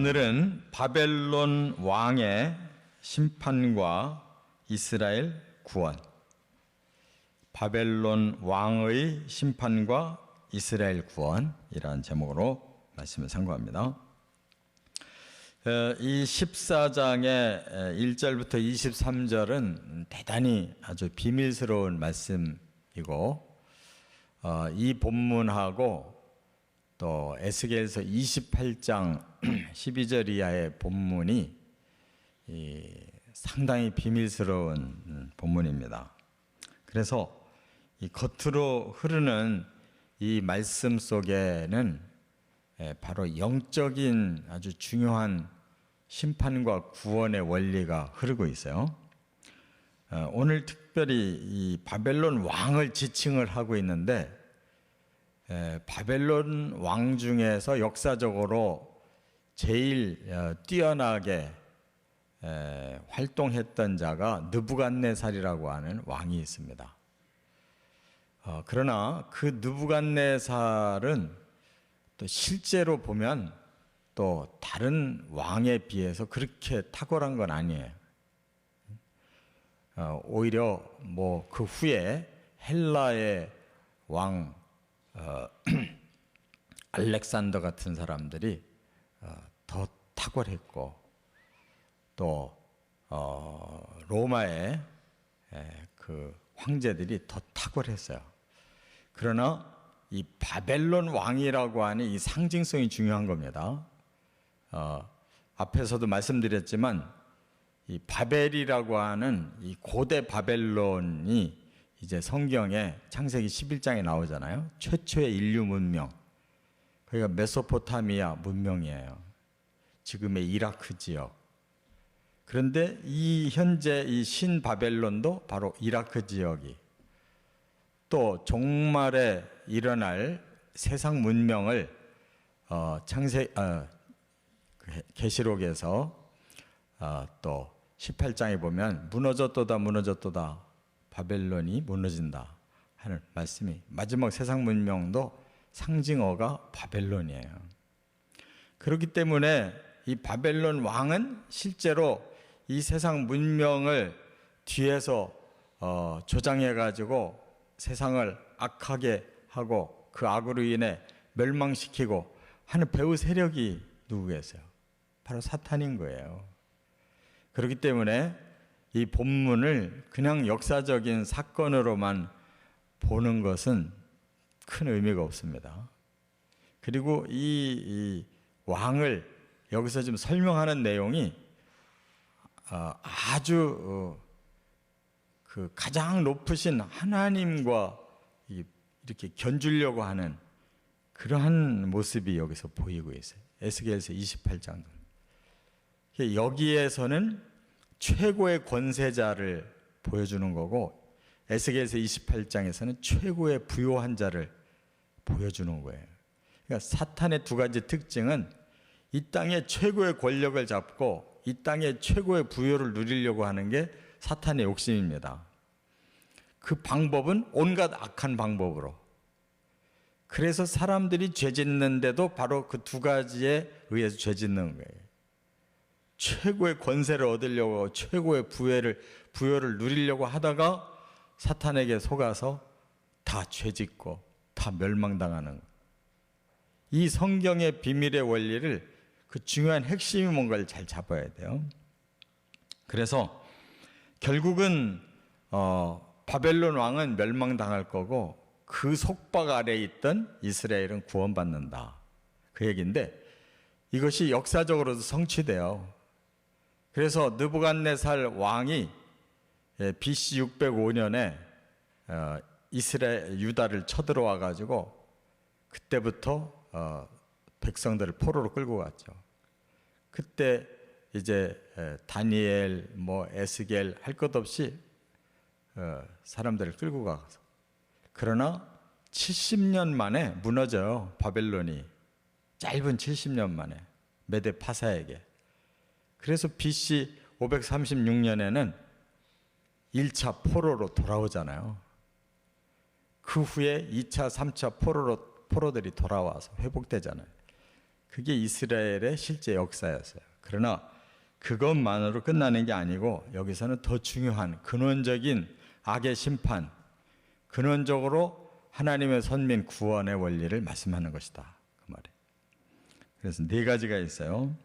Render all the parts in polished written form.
오늘은 바벨론 왕의 심판과 이스라엘 구원, 바벨론 왕의 심판과 이스라엘 구원이라는 제목으로 말씀을 상고합니다. 이 14장의 1절부터 23절은 대단히 아주 비밀스러운 말씀이고, 이 본문하고 또 에스겔서 28장 12절 이하의 본문이 상당히 비밀스러운 본문입니다. 그래서 이 겉으로 흐르는 이 말씀 속에는 바로 영적인 아주 중요한 심판과 구원의 원리가 흐르고 있어요. 오늘 특별히 이 바벨론 왕을 지칭을 하고 있는데, 바벨론 왕 중에서 역사적으로 제일 뛰어나게 활동했던 자가 느부갓네살이라고 하는 왕이 있습니다. 그러나 그 느부갓네살은 또 실제로 보면 또 다른 왕에 비해서 그렇게 탁월한 건 아니에요. 오히려 뭐 그 후에 헬라의 왕 알렉산더 같은 사람들이 더 탁월했고, 또 로마의 그 황제들이 더 탁월했어요. 그러나 이 바벨론 왕이라고 하는 이 상징성이 중요한 겁니다. 앞에서도 말씀드렸지만 이 바벨이라고 하는 이 고대 바벨론이 이제 성경에 창세기 11장에 나오잖아요. 최초의 인류 문명. 그러니까 메소포타미아 문명이에요. 지금의 이라크 지역. 그런데 이 현재 이 신바벨론도 바로 이라크 지역이, 또 종말에 일어날 세상 문명을 계시록에서 또 18장에 보면 무너졌도다 바벨론이 무너진다 하는 말씀이, 마지막 세상 문명도 상징어가 바벨론이에요. 그렇기 때문에 이 바벨론 왕은 실제로 이 세상 문명을 뒤에서 조장해 가지고 세상을 악하게 하고 그 악으로 인해 멸망시키고 하는 배후 세력이 누구겠어요? 바로 사탄인 거예요. 그렇기 때문에 이 본문을 그냥 역사적인 사건으로만 보는 것은 큰 의미가 없습니다. 그리고 이 왕을 여기서 지금 설명하는 내용이 아주 그 가장 높으신 하나님과 이렇게 견주려고 하는 그러한 모습이 여기서 보이고 있어요. 에스겔서 28장도. 여기에서는 최고의 권세자를 보여주는 거고, 에스겔서 28장에서는 최고의 부요한 자를 보여주는 거예요. 그러니까 사탄의 두 가지 특징은 이 땅의 최고의 권력을 잡고 이 땅의 최고의 부요를 누리려고 하는 게 사탄의 욕심입니다. 그 방법은 온갖 악한 방법으로. 그래서 사람들이 죄 짓는데도 바로 그 두 가지에 의해서 죄 짓는 거예요. 최고의 권세를 얻으려고, 최고의 부여를 누리려고 하다가 사탄에게 속아서 다 죄짓고 다 멸망당하는, 이 성경의 비밀의 원리를, 그 중요한 핵심이 뭔가를 잘 잡아야 돼요. 그래서 결국은 바벨론 왕은 멸망당할 거고 그 속박 아래에 있던 이스라엘은 구원받는다, 그 얘기인데, 이것이 역사적으로도 성취돼요. 그래서 느부갓네살 왕이 BC 605년에 이스라엘 유다를 쳐들어와 가지고 그때부터 백성들을 포로로 끌고 갔죠. 그때 이제 다니엘, 에스겔 할 것 없이 사람들을 끌고 가서, 그러나 70년 만에 무너져요. 바벨론이 짧은 70년 만에 메데 파사에게. 그래서 BC 536년에는 1차 포로로 돌아오잖아요. 그 후에 2차, 3차 포로들이 돌아와서 회복되잖아요. 그게 이스라엘의 실제 역사였어요. 그러나 그것만으로 끝나는 게 아니고 여기서는 더 중요한 근원적인 악의 심판, 근원적으로 하나님의 선민 구원의 원리를 말씀하는 것이다. 그 말이에요. 그래서 네 가지가 있어요.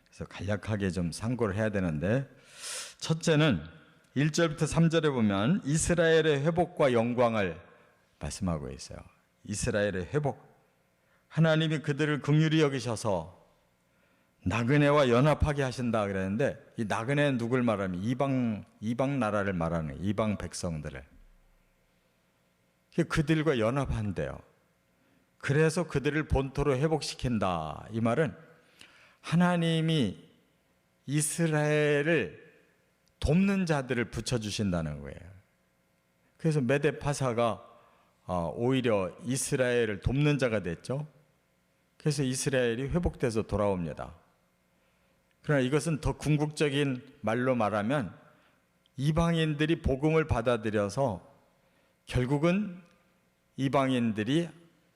그래서 간략하게 좀 상고를 해야 되는데, 첫째는 1절부터 3절에 보면 이스라엘의 회복과 영광을 말씀하고 있어요. 이스라엘의 회복. 하나님이 그들을 긍휼히 여기셔서 나그네와 연합하게 하신다 그랬는데, 이 나그네는 누굴 말하면 이방 나라를 말하는 거예요. 이방 백성들을. 그들과 연합한대요. 그래서 그들을 본토로 회복시킨다. 이 말은 하나님이 이스라엘을 돕는 자들을 붙여주신다는 거예요. 그래서 메데파사가 오히려 이스라엘을 돕는 자가 됐죠. 그래서 이스라엘이 회복돼서 돌아옵니다. 그러나 이것은 더 궁극적인 말로 말하면 이방인들이 복음을 받아들여서 결국은 이방인들이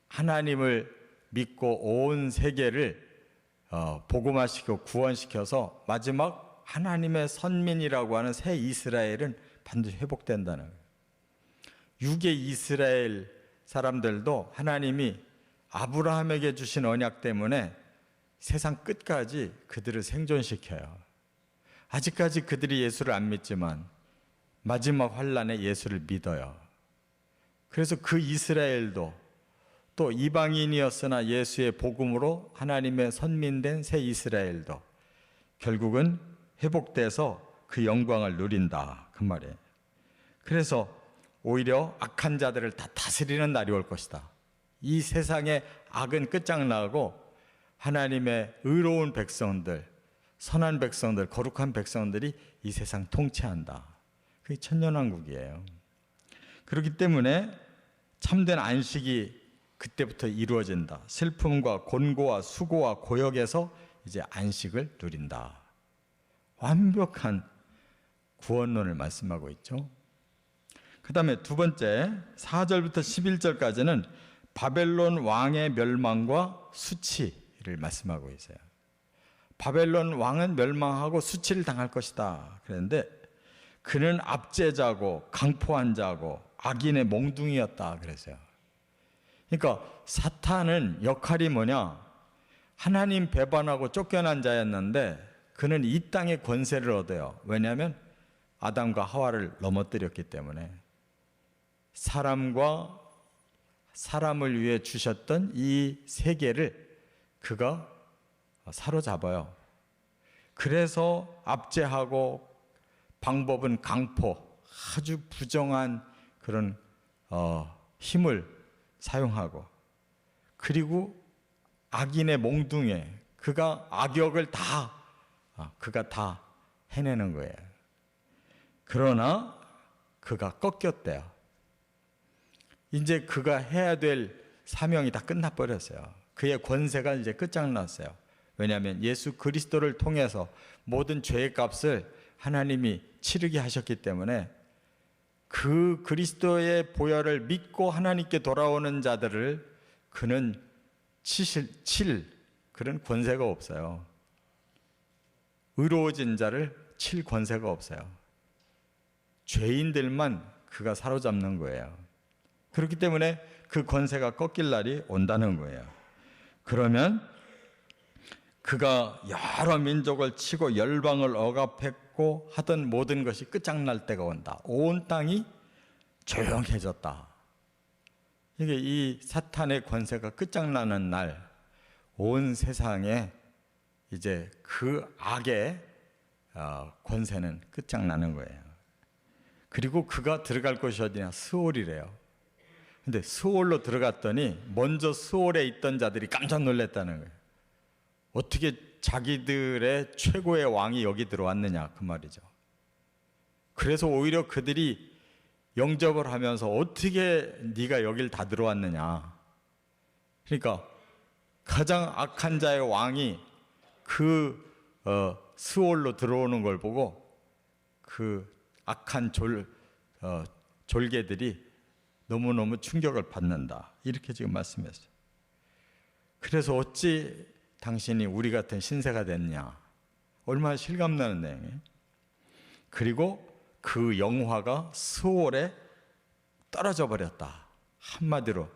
하나님을 믿고 온 세계를 복음화시키고 구원시켜서 마지막 하나님의 선민이라고 하는 새 이스라엘은 반드시 회복된다는 거예요. 육의 이스라엘 사람들도 하나님이 아브라함에게 주신 언약 때문에 세상 끝까지 그들을 생존시켜요. 아직까지 그들이 예수를 안 믿지만 마지막 환란에 예수를 믿어요. 그래서 그 이스라엘도 또 이방인이었으나 예수의 복음으로 하나님의 선민된 새 이스라엘도 결국은 회복돼서 그 영광을 누린다. 그 말이에요. 그래서 오히려 악한 자들을 다 다스리는 날이 올 것이다. 이 세상의 악은 끝장나고 하나님의 의로운 백성들, 선한 백성들, 거룩한 백성들이 이 세상 통치한다. 그게 천년왕국이에요. 그렇기 때문에 참된 안식이 그때부터 이루어진다. 슬픔과 곤고와 수고와 고역에서 이제 안식을 누린다. 완벽한 구원론을 말씀하고 있죠. 그 다음에 두 번째 4절부터 11절까지는 바벨론 왕의 멸망과 수치를 말씀하고 있어요. 바벨론 왕은 멸망하고 수치를 당할 것이다 그랬는데, 그는 압제자고 강포한 자고 악인의 몽둥이였다 그랬어요. 그러니까 사탄은 역할이 뭐냐? 하나님 배반하고 쫓겨난 자였는데 그는 이 땅의 권세를 얻어요. 왜냐하면 아담과 하와를 넘어뜨렸기 때문에. 사람과 사람을 위해 주셨던 이 세계를 그가 사로잡아요. 그래서 압제하고 방법은 강포, 아주 부정한 그런 힘을 사용하고, 그리고 악인의 몽둥이에 그가 악역을 그가 다 해내는 거예요. 그러나 그가 꺾였대요. 이제 그가 해야 될 사명이 다 끝나버렸어요. 그의 권세가 이제 끝장났어요. 왜냐하면 예수 그리스도를 통해서 모든 죄의 값을 하나님이 치르게 하셨기 때문에 그 그리스도의 보혈을 믿고 하나님께 돌아오는 자들을 그는 칠 그런 권세가 없어요. 의로워진 자를 칠 권세가 없어요. 죄인들만 그가 사로잡는 거예요. 그렇기 때문에 그 권세가 꺾일 날이 온다는 거예요. 그러면 그가 여러 민족을 치고 열방을 억압했고 하던 모든 것이 끝장날 때가 온다. 온 땅이 조용해졌다. 이게 이 사탄의 권세가 끝장나는 날, 온 세상에 이제 그 악의 권세는 끝장나는 거예요. 그리고 그가 들어갈 곳이 어디냐? 스올이래요. 근데 스올로 들어갔더니 먼저 스올에 있던 자들이 깜짝 놀랐다는 거예요. 어떻게 자기들의 최고의 왕이 여기 들어왔느냐 그 말이죠. 그래서 오히려 그들이 영접을 하면서 어떻게 네가 여길 다 들어왔느냐. 그러니까 가장 악한 자의 왕이 그 스올로 들어오는 걸 보고 그 악한 졸개들이 너무너무 충격을 받는다. 이렇게 지금 말씀했어요. 그래서 어찌 당신이 우리 같은 신세가 됐냐. 얼마나 실감나는 내용이에요. 그리고 그 영화가 스올에 떨어져 버렸다. 한마디로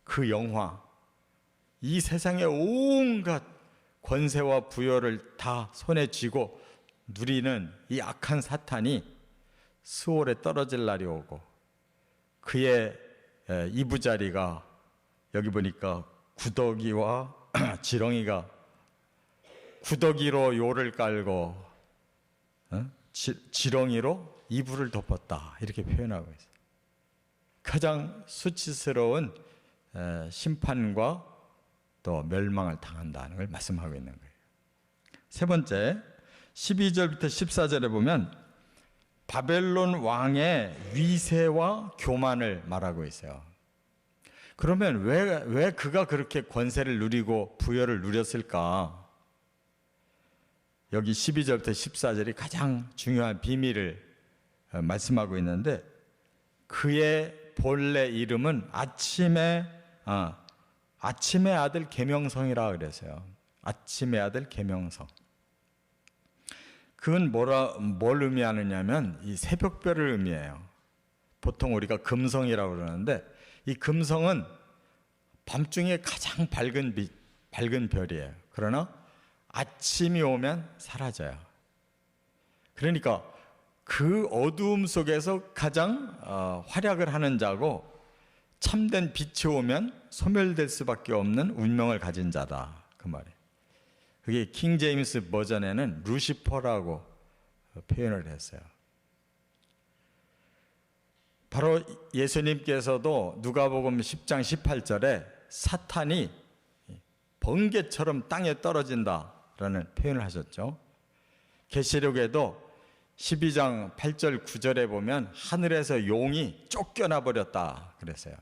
그 영화, 이 세상의 온갖 권세와 부여를 다 손에 쥐고 누리는 이 악한 사탄이 스올에 떨어질 날이 오고, 그의 이부자리가 여기 보니까 구더기와 지렁이가 구더기로 요를 깔고 지렁이로 이불을 덮었다, 이렇게 표현하고 있어요. 가장 수치스러운 심판과 또 멸망을 당한다는 걸 말씀하고 있는 거예요. 세 번째, 12절부터 14절에 보면 바벨론 왕의 위세와 교만을 말하고 있어요. 그러면 왜 그가 그렇게 권세를 누리고 부여를 누렸을까? 여기 12절부터 14절이 가장 중요한 비밀을 말씀하고 있는데, 그의 본래 이름은 아침의 아들 계명성이라 그랬어요. 아침의 아들 계명성. 그건 뭘 의미하느냐면 이 새벽별을 의미해요. 보통 우리가 금성이라고 그러는데, 이 금성은 밤중에 가장 밝은 별이에요. 그러나 아침이 오면 사라져요. 그러니까 그 어두움 속에서 가장 활약을 하는 자고, 참된 빛이 오면 소멸될 수밖에 없는 운명을 가진 자다, 그 말이에요. 그게 킹 제임스 버전에는 루시퍼라고 표현을 했어요. 바로 예수님께서도 누가복음 10장 18절에 사탄이 번개처럼 땅에 떨어진다라는 표현을 하셨죠. 계시록에도 12장 8절 9절에 보면 하늘에서 용이 쫓겨나 버렸다 그랬어요.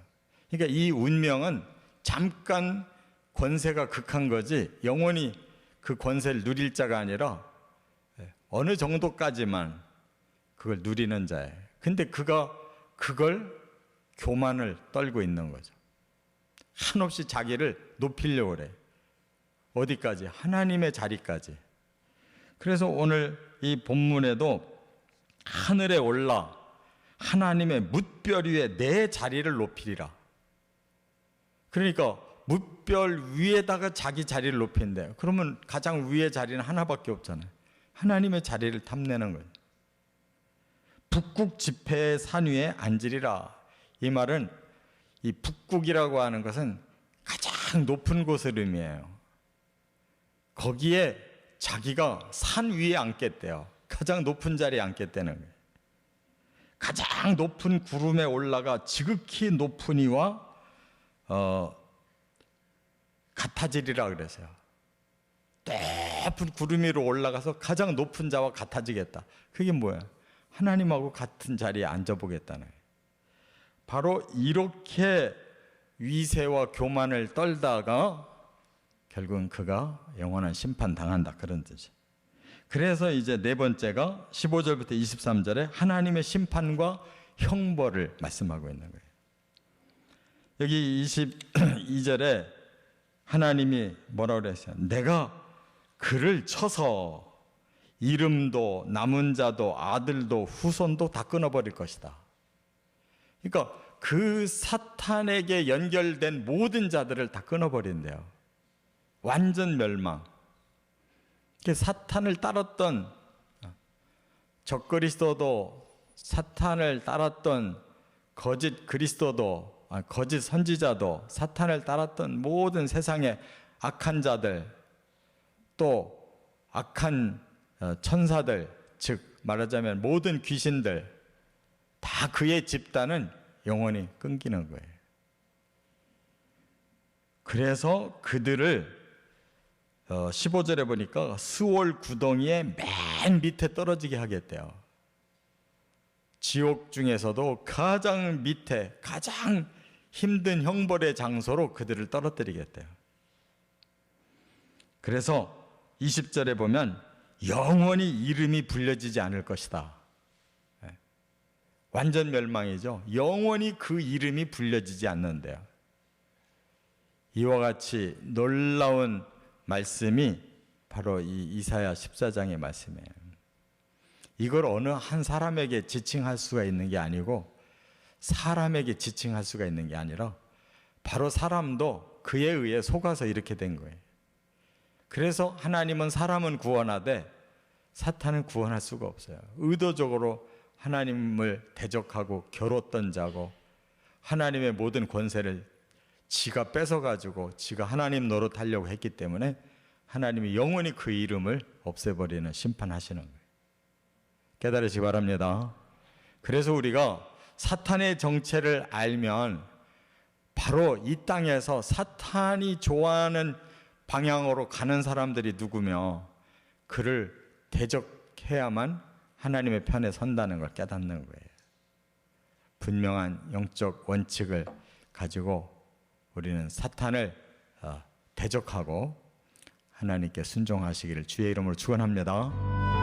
그러니까 이 운명은 잠깐 권세가 극한 거지 영원히 그 권세를 누릴 자가 아니라 어느 정도까지만 그걸 누리는 자예요. 근데 그가 그걸 교만을 떨고 있는 거죠. 한없이 자기를 높이려고 그래. 어디까지? 하나님의 자리까지. 그래서 오늘 이 본문에도 하늘에 올라 하나님의 뭇별 위에 내 자리를 높이리라. 그러니까 뭇별 위에다가 자기 자리를 높인대요. 그러면 가장 위의 자리는 하나밖에 없잖아요. 하나님의 자리를 탐내는 거예요. 북극 지폐의 산 위에 앉으리라. 이 말은 이 북극이라고 하는 것은 가장 높은 곳을 의미해요. 거기에 자기가 산 위에 앉겠대요. 가장 높은 자리에 앉겠다는 거예요. 가장 높은 구름에 올라가 지극히 높은 이와 같아지리라 그랬어요. 높은 구름 위로 올라가서 가장 높은 자와 같아지겠다. 그게 뭐야? 하나님하고 같은 자리에 앉아보겠다는 거예요. 바로 이렇게 위세와 교만을 떨다가 결국은 그가 영원한 심판 당한다, 그런 뜻이에요. 그래서 이제 네 번째가 15절부터 23절에 하나님의 심판과 형벌을 말씀하고 있는 거예요. 여기 22절에 하나님이 뭐라고 그랬어요? 내가 그를 쳐서 이름도 남은 자도 아들도 후손도 다 끊어버릴 것이다. 그러니까 그 사탄에게 연결된 모든 자들을 다 끊어버린대요. 완전 멸망. 사탄을 따랐던 적그리스도도, 사탄을 따랐던 거짓 그리스도도, 거짓 선지자도, 사탄을 따랐던 모든 세상의 악한 자들, 또 악한 천사들, 즉 말하자면 모든 귀신들, 다 그의 집단은 영원히 끊기는 거예요. 그래서 그들을 15절에 보니까 스올 구덩이의 맨 밑에 떨어지게 하겠대요. 지옥 중에서도 가장 밑에, 가장 힘든 형벌의 장소로 그들을 떨어뜨리겠대요. 그래서 20절에 보면 영원히 이름이 불려지지 않을 것이다. 완전 멸망이죠. 영원히 그 이름이 불려지지 않는데요. 이와 같이 놀라운 말씀이 바로 이 이사야 14장의 말씀이에요. 이걸 어느 한 사람에게 지칭할 수가 있는 게 아니고 사람에게 지칭할 수가 있는 게 아니라 바로 사람도 그에 의해 속아서 이렇게 된 거예요. 그래서 하나님은 사람은 구원하되 사탄은 구원할 수가 없어요. 의도적으로 하나님을 대적하고 겨뤘던 자고 하나님의 모든 권세를 지가 뺏어가지고 지가 하나님 노릇하려고 했기 때문에 하나님이 영원히 그 이름을 없애버리는 심판하시는 거예요. 깨달으시기 바랍니다. 그래서 우리가 사탄의 정체를 알면 바로 이 땅에서 사탄이 좋아하는 방향으로 가는 사람들이 누구며 그를 대적해야만 하나님의 편에 선다는 걸 깨닫는 거예요. 분명한 영적 원칙을 가지고 우리는 사탄을 대적하고 하나님께 순종하시기를 주의 이름으로 축원합니다.